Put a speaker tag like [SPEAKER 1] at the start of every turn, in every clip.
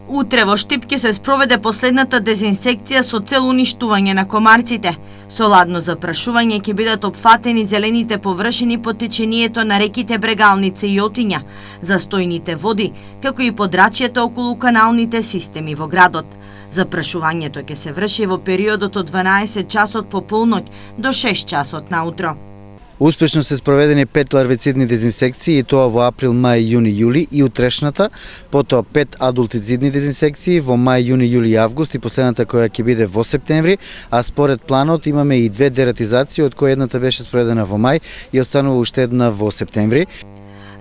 [SPEAKER 1] Утре во Штип ќе се спроведе последната дезинсекција со цел уништување на комарците. Со ладно запрашување ќе бидат опфатени зелените површини по течението на реките Брегалница и Јотиња, застојните води, како и подрачјето околу каналните системи во градот. Запрашувањето ќе се врши во периодот од 12 часот по полноќ до 6 часот наутро.
[SPEAKER 2] Успешно се спроведени 5 ларвицидни дезинсекции, и тоа во април, мај, јуни, јули и утрешната, потоа 5 адултицидни дезинсекции во мај, јуни, јули и август и последната која ќе биде во септември, а според планот имаме и 2 дератизации, од која едната беше спроведена во мај и останува уште една во септември.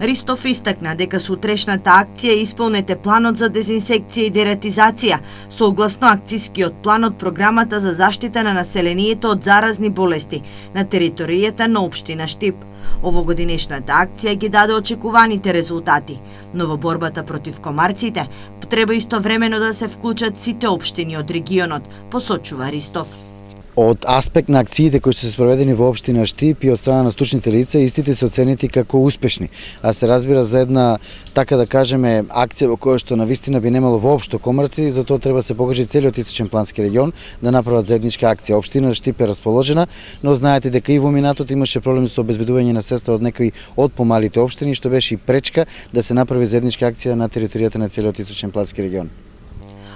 [SPEAKER 1] Ристов истакна дека со утрешната акција исполнете планот за дезинсекција и дератизација, согласно акцискиот план од програмата за заштита на населението од заразни болести на територијата на општина Штип. Овогодинешната акција ги даде очекуваните резултати, но во борбата против комарците треба истовремено да се вклучат сите општини од регионот, посочува Ристов.
[SPEAKER 2] Од аспект на акциите кои се спроведени во општина Штип и од страна на стручните лица, истите се оценети како успешни, а се разбира за една, така да кажеме, акција во која што навистина би немало воопшто комарци, затоа треба се покаже целиот источен плански регион да направат заедничка акција. Општина Штип е расположена, но знаете дека и во минатот имаше проблеми со обезбедување на средства од некои од помалите општини, што беше и пречка да се направи заедничка акција на територијата на целиот источен плански регион.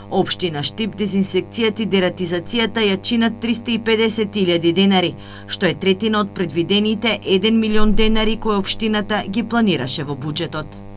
[SPEAKER 1] Општина Штип дезинсекцијата и дератизацијата ја чинат 350.000 денари, што е третина од предвидените 1 милион денари кои општината ги планираше во буџетот.